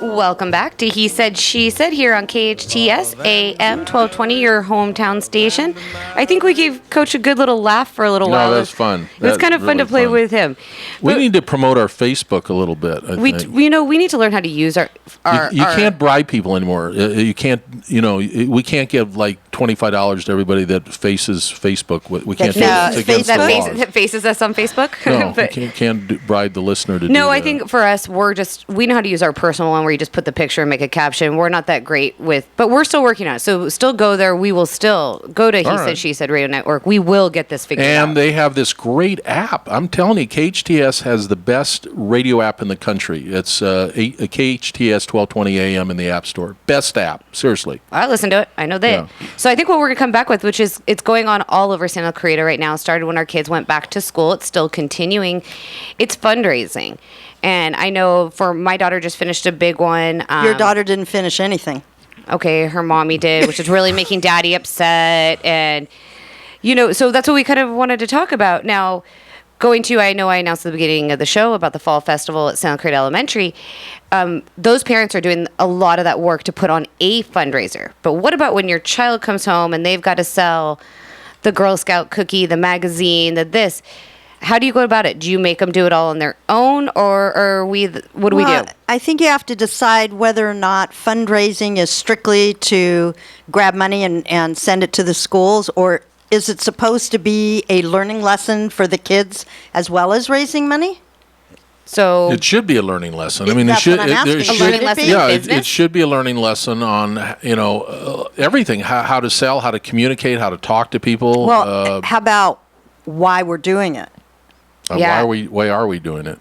Welcome back to He Said, She Said here on KHTS AM 1220, your hometown station. I think we gave Coach a good little laugh for a little while. No, that's fun. It was kind of fun to play with him. We need to promote our Facebook a little bit, I think. We need to learn how to use our you can't bribe people anymore. You can't, we can't give like $25 to everybody that faces Facebook. We can't do it. It's against the laws. That faces us on Facebook? No, you can't bribe the listener to do that. No, I think for us, we know how to use our personal one where you just put the picture and make a caption. We're not that great but we're still working on it. So still go there. We will still go to Said, She Said Radio Network. We will get this figured out. And they have this great app. I'm telling you, KHTS has the best radio app in the country. It's KHTS 1220 AM in the App Store. Best app. Seriously. I listen to it. I know that. Yeah. So I think what we're going to come back with, which is it's going on all over Santa Clarita right now. It started when our kids went back to school. It's still continuing. It's fundraising. And I know for my daughter just finished a big one. Your daughter didn't finish anything. Okay, her mommy did, which is really making Daddy upset. And, so that's what we kind of wanted to talk about. Now, I know I announced at the beginning of the show about the Fall Festival at Santa Clarita Elementary. Those parents are doing a lot of that work to put on a fundraiser. But what about when your child comes home and they've got to sell the Girl Scout cookie, the magazine, this? How do you go about it? Do you make them do it all on their own, or what do we do? I think you have to decide whether or not fundraising is strictly to grab money and send it to the schools, or is it supposed to be a learning lesson for the kids as well as raising money? So it should be a learning lesson. I mean, it should be a learning lesson on everything: how to sell, how to communicate, how to talk to people. Well, how about why we're doing it? Why are we doing it?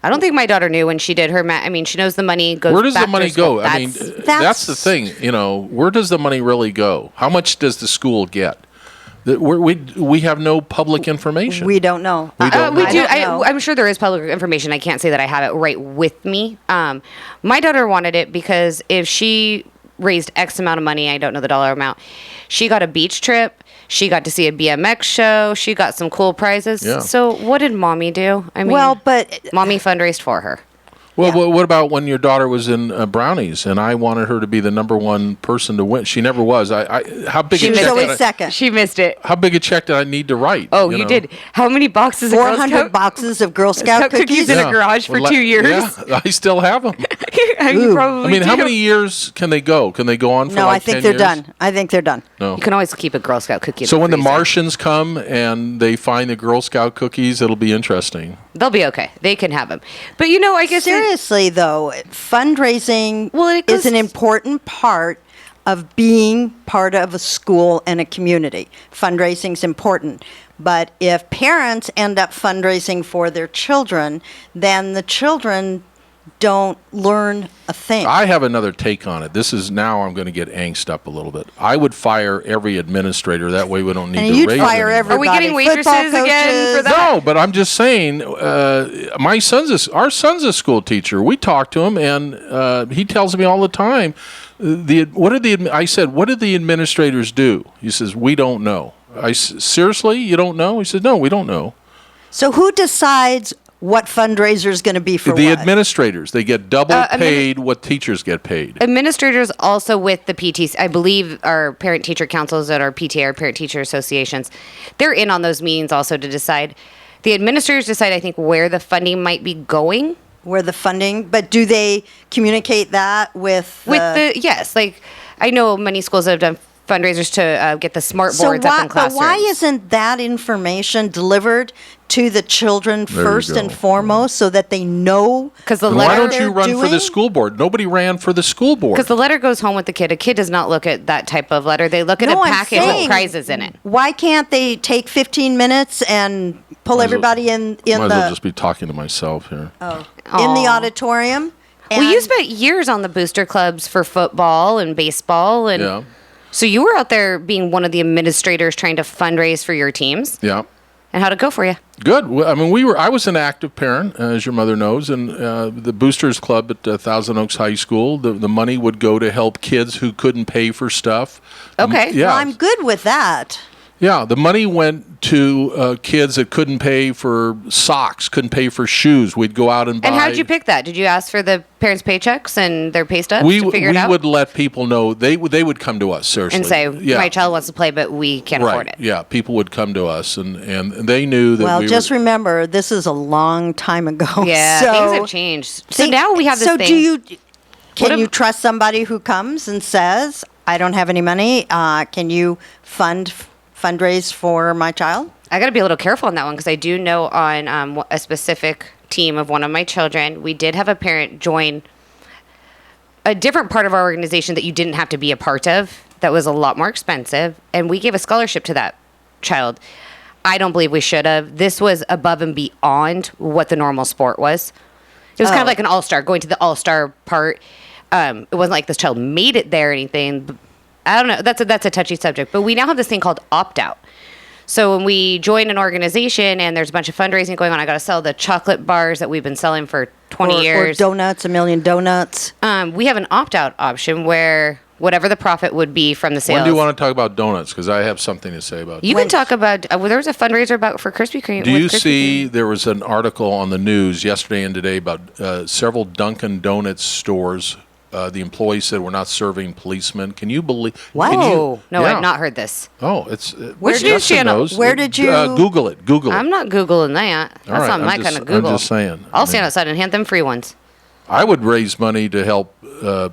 I don't think my daughter knew when she did her she knows the money goes. Where does back the money to school. go? I mean, that's the thing. Where does the money really go? How much does the school get? We have no public information. We don't know. We do. I'm sure there is public information. I can't say that I have it right with me. My daughter wanted it because if she raised X amount of money, I don't know the dollar amount, she got a beach trip. She got to see a BMX show. She got some cool prizes. Yeah. So what did Mommy do? I mean, Mommy fundraised for her. Well, what about when your daughter was in Brownies and I wanted her to be the number one person to win? She never was. How big? She was always second. She missed it. How big a check did I need to write? Oh, you did. How many boxes? 400 boxes of Girl Scout cookies in a garage for 2 years. Yeah, I still have them. How many years can they go? Can they go on for? No, like I think 10 they're years? done. I think they're done. No. You can always keep a Girl Scout cookie. So when the Martians come and they find the Girl Scout cookies, it'll be interesting. They'll be okay. They can have them. But I guess seriously though, fundraising is an important part of being part of a school and a community. Fundraising is important. But if parents end up fundraising for their children, then the children don't learn a thing. I have another take on it. I'm going to get angst up a little bit. I would fire every administrator. That way we don't need to raise fire everybody. Are we getting waitresses again for that? No, but I'm just saying, our son's a school teacher. We talk to him, and he tells me all the time, I said, what did the administrators do? He says, we don't know. Seriously, you don't know? He said, no, we don't know. So who decides what fundraiser is going to be for the administrators? They get double paid what teachers get paid. Administrators also with the PTs, I believe our parent-teacher councils at our PTA, our parent-teacher associations, they're in on those meetings also to decide. The administrators decide, I think, where the funding might be going. But do they communicate that with yes, like I know many schools that have done fundraisers to get the smart boards up in classrooms. But why isn't that information delivered to the children first and foremost so that they know? Why don't you run for the school board? Nobody ran for the school board. Because the letter goes home with the kid. A kid does not look at that type of letter. They look at a packet with prizes in it. Why can't they take 15 minutes and pull everybody in might as well just be talking to myself here. In the auditorium? Well, you spent years on the booster clubs for football and baseball and... Yeah. So you were out there being one of the administrators trying to fundraise for your teams. Yeah. And how'd it go for you? Good. I mean, I was an active parent, as your mother knows, and the Boosters Club at Thousand Oaks High School, the money would go to help kids who couldn't pay for stuff. Okay. Well, I'm good with that. Yeah, the money went to kids that couldn't pay for socks, couldn't pay for shoes. We'd go out and buy. And how did you pick that? Did you ask for the parents' paychecks and their pay stubs We to figure it out? We would let people know. They would come to us, seriously. And say, Yeah. my child wants to play, but we can't afford it. Yeah, people would come to us, and they knew that Well, we just were... remember, this is a long time ago. Yeah, so things have changed. So now we have this thing. So can What you am- trust somebody who comes and says, I don't have any money, can you fundraise for my child? I got to be a little careful on that one because I do know on a specific team of one of my children, we did have a parent join a different part of our organization that you didn't have to be a part of that was a lot more expensive, and we gave a scholarship to that child. I don't believe we should have. This was above and beyond what the normal sport was. It was kind of like an all-star, going to the all-star part. It wasn't like this child made it there or anything. I don't know. That's a touchy subject. But we now have this thing called opt-out. So when we join an organization and there's a bunch of fundraising going on, I got to sell the chocolate bars that we've been selling for 20 years. Or donuts, a million donuts. We have an opt-out option where whatever the profit would be from the sales. When do you want to talk about donuts? Because I have something to say about You can talk about, there was a fundraiser for Krispy Kreme. Do you with Krispy see Kreme. there was an article on the news yesterday and today about several Dunkin' Donuts stores? The employees said we're not serving policemen. Can you believe? What? Can you- Oh, no, Yeah. I've not heard this. Oh, it's Which news Justin channel? knows. Where did you- Google it? Google it. I'm not Googling that. That's All right, not I'm my just- kind of Google. I'm just saying. I'll stand outside and hand them free ones. I would raise money to help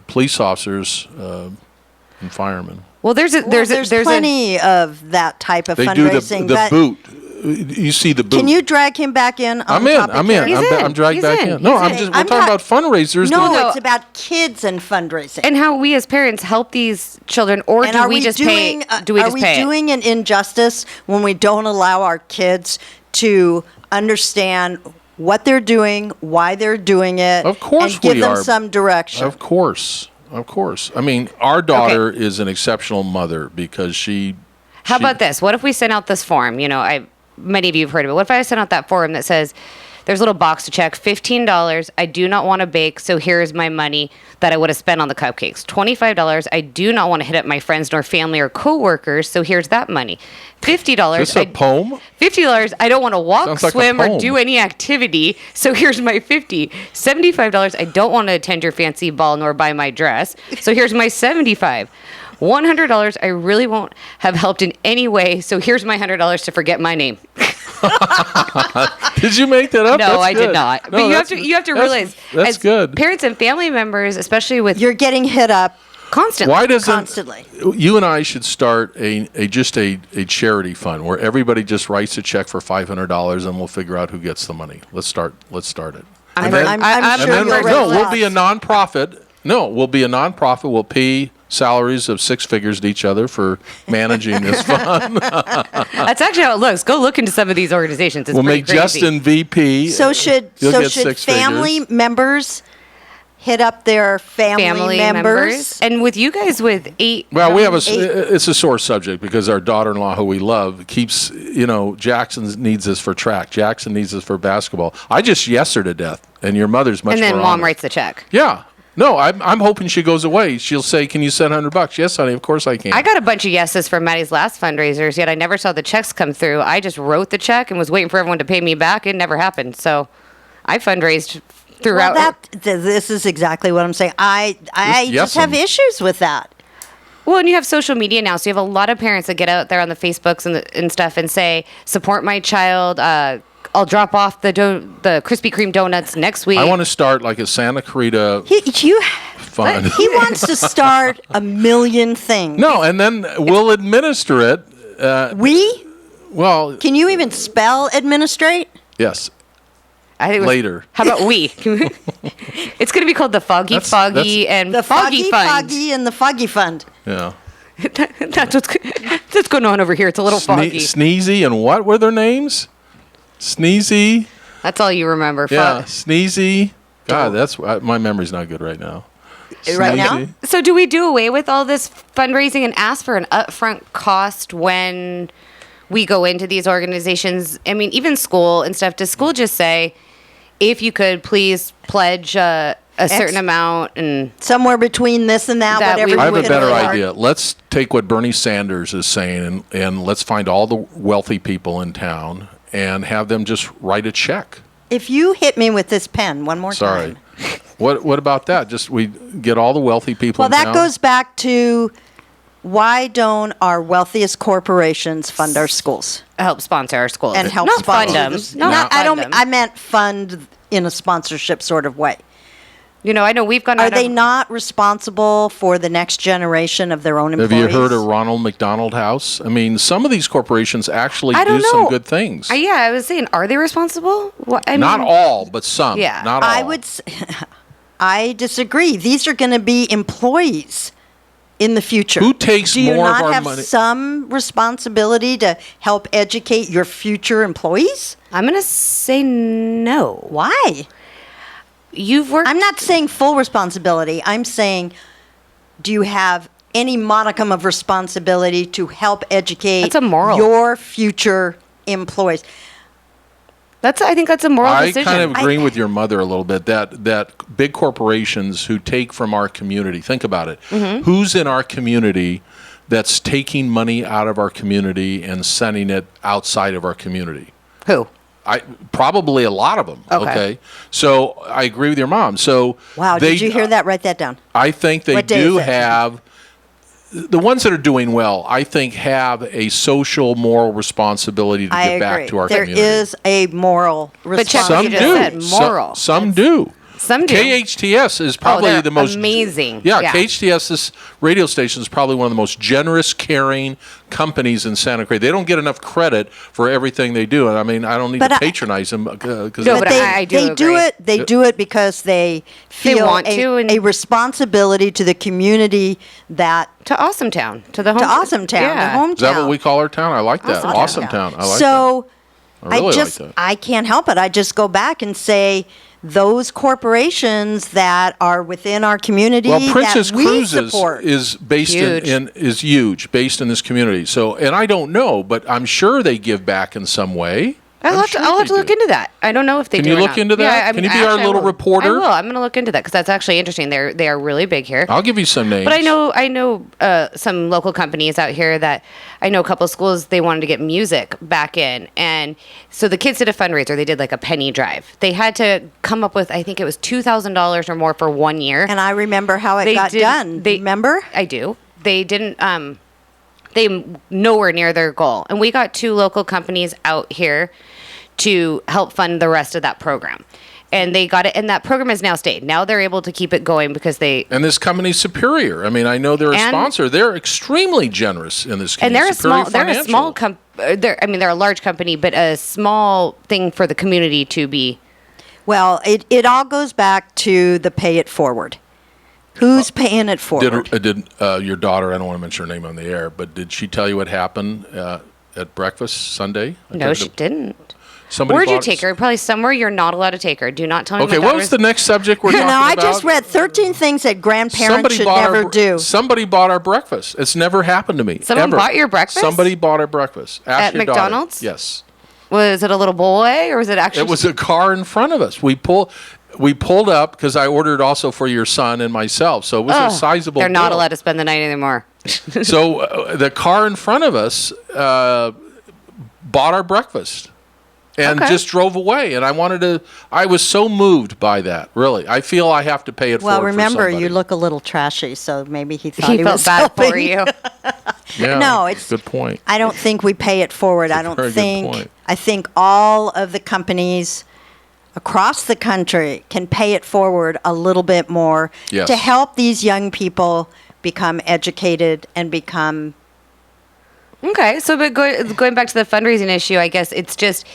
police officers and firemen. Well, there's plenty of that type of They do fundraising. the that- boot. You see the boot. Can you drag him back in? I'm in. I'm in. He's in. I'm dragged He's back in. in. No, He's I'm in. just. We're I'm talking ta- about fundraisers. No, No. it's about kids and fundraising. and how we as parents help these children, or And do are we just doing, pay? Do we are just we pay it? doing an injustice when we don't allow our kids to understand what they're doing, why they're doing it, Of course and give we them are. some direction? Of course. I mean, our daughter is an exceptional mother because she. How about this? What if we sent out this form? Many of you have heard of it. What if I sent out that form that says, there's a little box to check, $15. I do not want to bake, so here's my money that I would have spent on the cupcakes. $25. I do not want to hit up my friends nor family or coworkers, so here's that money. $50. Is this a poem? $50. I don't want to walk, Sounds like a swim, or poem. do any activity, so here's my $50. $75. I don't want to attend your fancy ball nor buy my dress, so here's my $75. $100. I really won't have helped in any way, so here's my $100 to forget my name. Did you make that up? No, That's I good. did not. No, But you have that's- to realize, that's as good. parents and family members, especially with You're getting hit up constantly. Why doesn't constantly. you and I should start a charity fund where everybody just writes a check for $500 and we'll figure out who gets the money. Let's start it. I'm And then- I'm I'm sure and then, you'll no, raise we'll be a lots. nonprofit. No, we'll be a nonprofit. We'll pay salaries of six figures to each other for managing this fund. That's actually how it looks. Go look into some of these organizations. It's We'll pretty make crazy. Justin VP. So should You'll get should six family figures. members hit up their family members? And with you guys with 8. Well, we have Eight. it's a sore subject because our daughter-in-law, who we love, keeps, Jackson needs us for track. Jackson needs us for basketball. I just yes her to death, and your mother's much And then more mom honest. writes the check. Yeah. No, I'm hoping she goes away. She'll say, "Can you send $100?" Yes, honey. Of course I can. I got a bunch of yeses from Maddie's last fundraisers, yet I never saw the checks come through. I just wrote the check and was waiting for everyone to pay me back. It never happened. So I fundraised throughout. Well, this is exactly what I'm saying. I yes just have 'em. issues with that. Well, and you have social media now, so you have a lot of parents that get out there on the Facebooks and stuff and say, support my child. I'll drop off the Krispy Kreme donuts next week. I want to start like a Santa Clarita fund. He wants to start a million things. No, and then we'll administer it. We? Well, Can you even spell administrate? yes. I think it was- later. How about we? It's going to be called the Foggy That's- Foggy and The Foggy Fund. Foggy and the Foggy Fund. Yeah. That's going on over here. It's a little foggy. Sneezy and what were their names? Sneezy. That's all you remember. Yeah, Sneezy. God, that's my memory's not good right now. Right now? Sneezy. So do we do away with all this fundraising and ask for an upfront cost when we go into these organizations? I mean, even school and stuff. Does school just say, if you could please pledge a certain amount, and somewhere between this and that, That whatever. we I have you a can better afford. idea. Let's take what Bernie Sanders is saying and let's find all the wealthy people in town and have them just write a check. If you hit me with this pen one more Sorry. time. What about that? Just we get all the wealthy people Well, in that town. goes back to why don't our wealthiest corporations fund our schools help sponsor our schools and help not sponsor fund them. this- Not Not- I fund don't. them. I meant fund in a sponsorship sort of way. I know we've gone. Are out they of, not responsible for the next generation of their own Have employees? you heard of Ronald McDonald House? I mean, some of these corporations actually I do don't some know. good things. Yeah, I was saying, are they responsible? Not all, but some. Yeah. Not all. I would. I disagree. These are going to be employees in the future. Who takes Do you more of not our have money? some responsibility to help educate your future employees? I'm gonna say no. Why? You've worked. I'm not saying full responsibility. I'm saying, do you have any modicum of responsibility to help educate That's a moral. your future employees? I think that's a moral I decision. kind of agree with your mother a little bit that big corporations who take from our community, think about it. Mm-hmm. Who's in our community that's taking money out of our community and sending it outside of our community? Who? Probably a lot of them. Okay. So I agree with your mom. So Wow, they, did you hear that? Write that down. I think they What day do is it? have the ones that are doing well. I think have a social moral responsibility to I give agree. back to our There community. is a moral But check responsibility. what Some you do. just said, moral. Some do. Some do. KHTS is probably they're the most amazing. Yeah, Yeah. KHTS, this radio station, is probably one of the most generous, caring companies in Santa Cruz. They don't get enough credit for everything they do, and I mean, I don't need But to I- patronize them because No, But but I do they do agree. it. They do it because they feel want to and- a responsibility to the community that to Awesome Town, to the home. to Awesome Town, Yeah. to hometown. is that what we call our town? I like that. Awesome Awesome town. I like so that. I really just like that. I can't help it. I just go back and say those corporations that are within our community Well, Princess that we Cruises support. is based Huge. is huge, based in this community. So, and I don't know, but I'm sure they give back in some way. I'll I'm have sure to they look do. into that. I don't know if they Can do you or look not. into that? Yeah, Can you be our actually, I little will. reporter? I will. I'm going to look into that because that's actually interesting. They are really big here. I'll give you some names. But I know some local companies out here that I know a couple of schools, they wanted to get music back in. And so the kids did a fundraiser. They did like a penny drive. They had to come up with, I think it was $2,000 or more for 1 year. and I remember how it They got did- done. they- Remember? I do. They didn't, they nowhere near their goal. And we got 2 local companies out here to help fund the rest of that program. And they got it, and that program has now stayed. Now they're able to keep it going because they, And this company's Superior. I mean, I know they're a And- sponsor. They're extremely generous in this and community. they're a Superior small, they're a small Financial. they're a large company, but a small thing for the community to be. Well, it all goes back to the pay it forward. Who's paying it forward? Did your daughter? I don't want to mention her name on the air, but did she tell you what happened at breakfast Sunday? No, she didn't. Somebody Where'd you bought- take her? Probably somewhere you're not allowed to take her. Do not tell me. Okay, what was the next subject we're talking Now, I about? just read 13 things that grandparents should never do. Somebody bought our breakfast. It's never happened to me. Someone ever. bought your breakfast? Somebody bought our breakfast. Ask At your daughter. McDonald's? Yes. Was it a little boy or was it actually? It was a car in front of us. We pulled up because I ordered also for your son and myself. So it was a sizable They're not bill. allowed to spend the night anymore. So the car in front of us bought our breakfast and Okay. just drove away. And I was so moved by that, really. I feel I have to pay it Well, forward remember, for somebody. you look a little trashy, so maybe he thought He he, felt was bad for helping. you. Yeah, No, it's good point. I don't think we pay it forward. I a don't very good think. point. I think all of the companies across the country can pay it forward a little bit more Yes. to help these young people become educated and become. Okay, so but going back to the fundraising issue, I guess it's just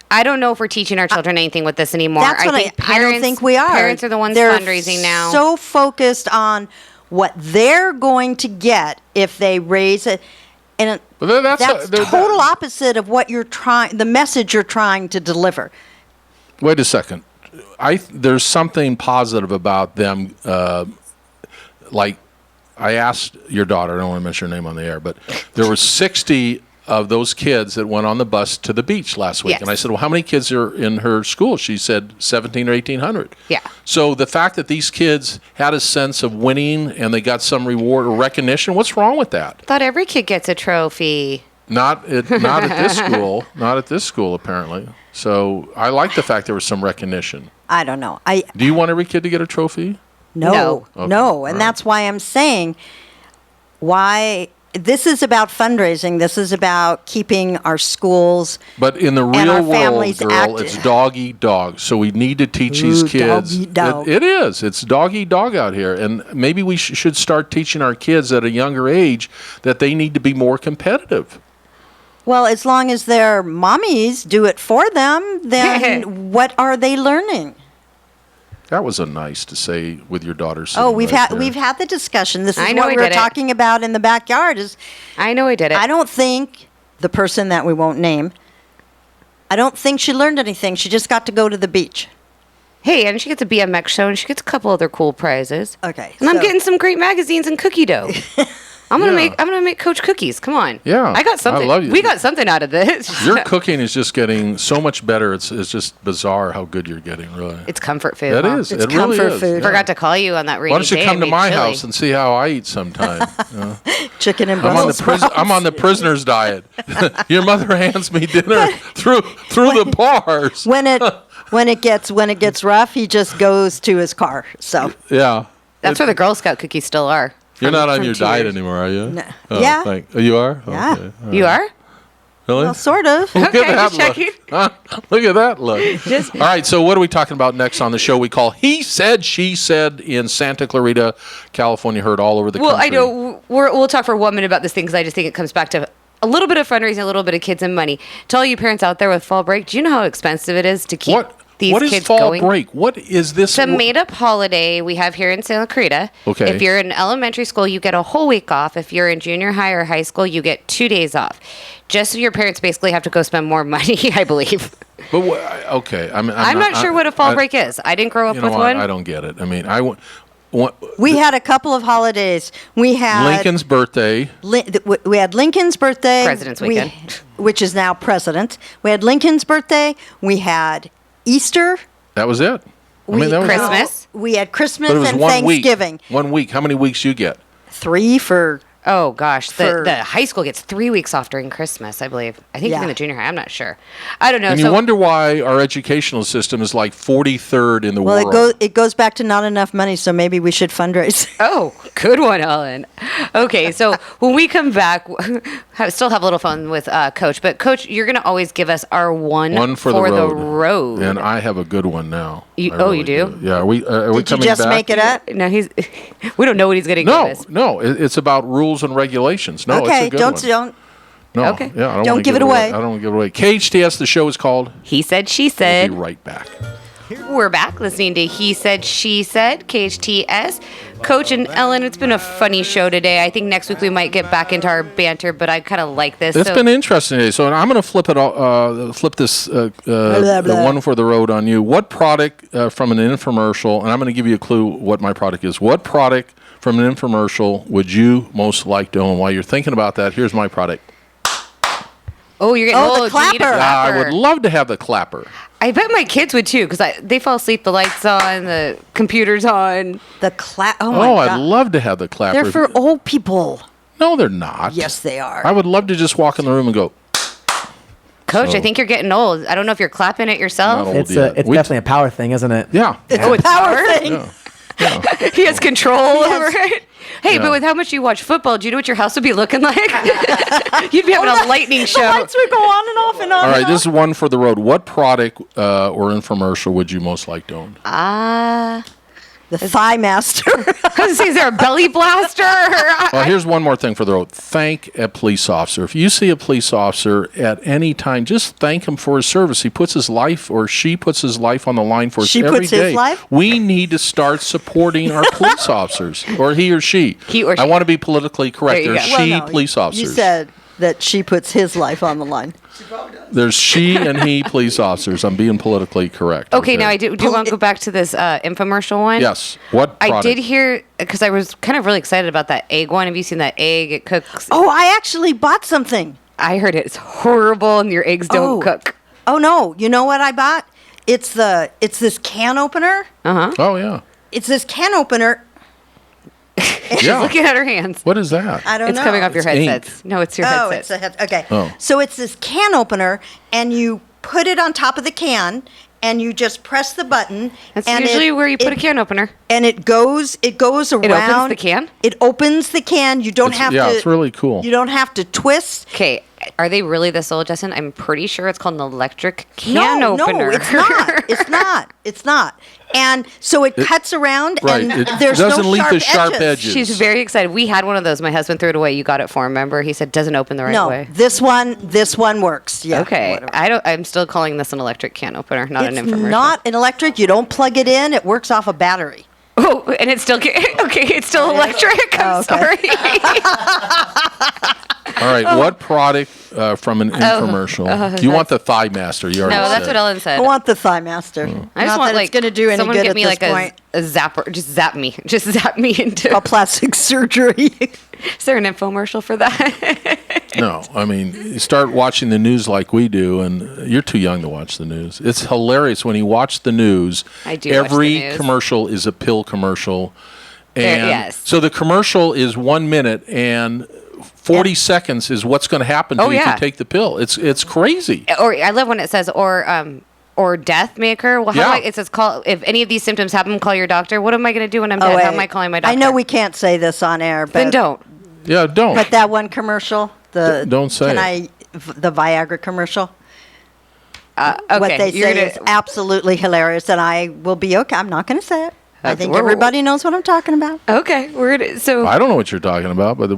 I don't know if we're teaching our children anything with this anymore. That's what I don't think we are. Parents are the ones They're fundraising now. So focused on what they're going to get if they raise it, and But that's total opposite of what you're trying. The message you're trying to deliver. Wait a second. There's something positive about them. Like I asked your daughter, I don't want to mention her name on the air, but there were 60 of those kids that went on the bus to the beach last week. Yes. And I said, well, how many kids are in her school? She said 17 or 1,800. Yeah. So the fact that these kids had a sense of winning and they got some reward or recognition, what's wrong with that? Thought every kid gets a trophy. Not at this school. Not at this school, apparently. So I like the fact there was some recognition. I don't know. Do you want every kid to get a trophy? No. Okay. And All right. that's why I'm saying why this is about fundraising. This is about keeping our schools. But in the our real world, families girl, active. it's dog eat dog. So we need to teach these Ooh, kids. dog eat dog. It is. It's dog eat dog out here. And maybe we should start teaching our kids at a younger age that they need to be more competitive. Well, as long as their mommies do it for them, then what are they learning? That was a nice to say with your daughter. Oh, we've right had there. we've had the discussion. This is I know what I we were did it. talking about in the backyard. Is I know I did it. I don't think the person that we won't name. I don't think she learned anything. She just got to go to the beach. Hey, and she gets a BMX show, and she gets a couple other cool prizes. Okay, And I'm so- getting some great magazines and cookie dough. I'm gonna Yeah. make Coach cookies. Come on. Yeah, I got something. I love you. We got something out of this. Your cooking is just getting so much better. It's just bizarre how good you're getting, really. It's comfort food. It Mom. is. It's It really comfort is. food. Yeah. Forgot to call you on that rainy Why don't you day. come I to made my chili. house and see how I eat sometime? Chicken and I'm on Brussels the sprouts. I'm on the prisoner's diet. Your mother hands me dinner through the bars. when it gets rough, he just goes to his car. So Yeah. That's where the Girl Scout cookies still are. You're not on from your 2 diet years. anymore, are you? No. Oh, Yeah. Oh, you are? Yeah. Okay. All You right. are? Really? well, sort of. Look Okay, at that just checking. look. Huh? Look at that look. All right, so what are we talking about next on the show? We call He Said, She Said in Santa Clarita, California, heard all over the Well, country. I know we'll talk for 1 minute about this thing because I just think it comes back to a little bit of fundraising, a little bit of kids and money. To all you parents out there with fall break, do you know how expensive it is to keep these What is kids fall going? break? What is this? It's a made-up holiday we have here in Santa Clarita. Okay. If you're in elementary school, you get a whole week off. If you're in junior high or high school, you get 2 days off. Just so your parents basically have to go spend more money, I believe. But okay, I'm not sure what a fall break is. I didn't grow up You know with what? one. I don't get it. I mean, We had a couple of holidays. We had Lincoln's birthday. We had Lincoln's birthday, President's Weekend. which is now president. We had Lincoln's birthday. We had Easter. That was it. I mean, that was Christmas. We had Christmas But it was and 1 Thanksgiving. week. 1 week. How many weeks you get? 3 for. Oh gosh, For- the high school gets 3 weeks off during Christmas, I believe. I think Yeah. even the junior high. I'm not sure. I don't know. And you wonder why our educational system is like 43rd in the Well, world. it goes back to not enough money, so maybe we should fundraise. Oh, good one, Ellen. Okay, so when we come back, still have a little fun with Coach. But Coach, you're going to always give us our one for the the road. And I have a good one now. You- I oh, you do? Yeah. Are we Did you coming just back? make it up? No, we don't know what he's going to give No, us. no. It's about rules and regulations. No, it's Okay, a good don't one. don't. No, Okay. yeah, I don't Don't wanna give it away. I don't want to give it away. KHTS, the show is called. He said, she We'll said. be right back. We're back listening to He Said, She Said, KHTS. Coach and Ellen, it's been a funny show today. I think next week we might get back into our banter, but I kind of like this. It's been interesting today. So I'm going to flip this blah. the one for the road on you. What product from an infomercial, and I'm going to give you a clue what my product is. What product from an infomercial would you most like to own? While you're thinking about that, here's my product. Oh, you're getting Oh, the old. You need a clapper. clapper. I would love to have the clapper. I bet my kids would too, because they fall asleep. The lights on, the computer's on. Oh my Oh, God. I'd love to have the clapper. They're for old people. No, they're not. Yes, they are. I would love to just walk in the room and go. Coach, So- I think you're getting old. I don't know if you're clapping it yourself. Not old. It's yet. it's We- definitely a power thing, isn't it? Yeah. It's Oh, a it's power hard? thing. Yeah. He has control over it. Hey, Yeah. but with how much you watch football, do you know what your house would be looking like? You'd be having a lightning The show. lights would go on and off and on. All and right, this off. is one for the road. What product or infomercial would you most like to own? The Thigh Master. I was gonna say, is there a belly blaster? Well, here's one more thing for the road. Thank a police officer. If you see a police officer at any time, just thank him for his service. He puts his life, or she puts his life on the line for us She every puts his day. life? We need to start supporting our police officers, or he or she. He or I she. want to be politically correct. There you There's go. she Well, no, police officers. You said that she puts his life on the line. There's she and he police officers. I'm being politically correct. Okay, now I do want to go back to this infomercial one. Yes. What I product? did hear, because I was kind of really excited about that egg one. Have you seen that egg? It cooks. Oh, I actually bought something. I heard it's horrible and your eggs don't cook. Oh no! You know what I bought? It's this can opener. Oh yeah. It's this can opener. She's looking at her hands. What is that? I don't know. It's coming off your It's headsets. No, it's your headsets. It's a head. Okay. Oh. So it's this can opener, and you put it on top of the can, and you just press the button. That's and usually where you put a can opener. And it goes around. It opens the can? It opens the can. You don't have to. Yeah, it's really cool. You don't have to twist. Okay, are they really this old, Justin? I'm pretty sure it's called an electric can opener. No, it's not. It's not. It's not. And so it cuts around, Right. and It there's doesn't no leave sharp the sharp edges. edges. She's very excited. We had one of those. My husband threw it away. You got it for him, remember? He said doesn't open the right No, way. this one works. Yeah. Okay, whatever. I'm still calling this an electric can opener, not an It's infomercial. not an electric. You don't plug it in. It works off a battery. Oh, and it's still okay. It's still electric. I'm okay. sorry. All right, what product from an infomercial? You want the Thigh Master? You already No, that's said. what Ellen said. I want the Thigh Master. I just Not want that like it's going to do any someone good get at me this like point. a zapper. Just zap me. Just zap me into. A plastic surgery. Is there an infomercial for that? No, I mean, you start watching the news like we do, and you're too young to watch the news. It's hilarious when you watch the news. I do watch the Every news. commercial is a pill commercial. And yes. so the commercial is 1 minute, and 40 seconds is what's going to happen to Oh, you if yeah. you take the pill. It's crazy. Or I love when it says or death may occur. Well, how do it says call if any of these symptoms happen, call your doctor. What am I going to do when I'm dead? How am I calling my doctor? I know we can't say this on air, but Then don't. Yeah, don't. But that one commercial, Don't say the Viagra commercial. Okay, What they you're say is absolutely hilarious, and I will be okay. I'm not going to say it. I think we're- everybody knows what I'm talking about. Okay, so I don't know what you're talking about, but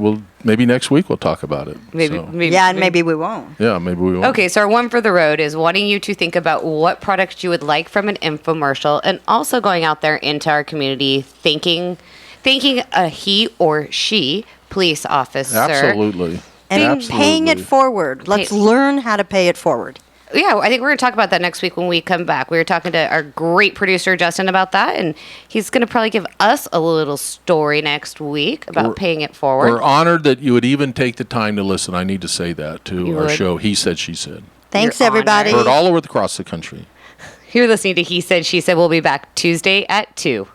maybe next week we'll talk about it. maybe, So, maybe Yeah, and maybe we won't. yeah, maybe we will. Okay, so our one for the road is wanting you to think about what products you would like from an infomercial, and also going out there into our community, thanking a he or she police officer. Absolutely. And paying it Absolutely. forward. Let's learn how to pay it forward. Yeah, I think we're going to talk about that next week when we come back. We were talking to our great producer, Justin, about that, and he's going to probably give us a little story next week about paying it forward. We're honored that you would even take the time to listen. I need to say that to You our would. show, He Said, She Said. Thanks, You're everybody. honored. Heard all over across the country. You're listening to He Said, She Said. We'll be back Tuesday at 2.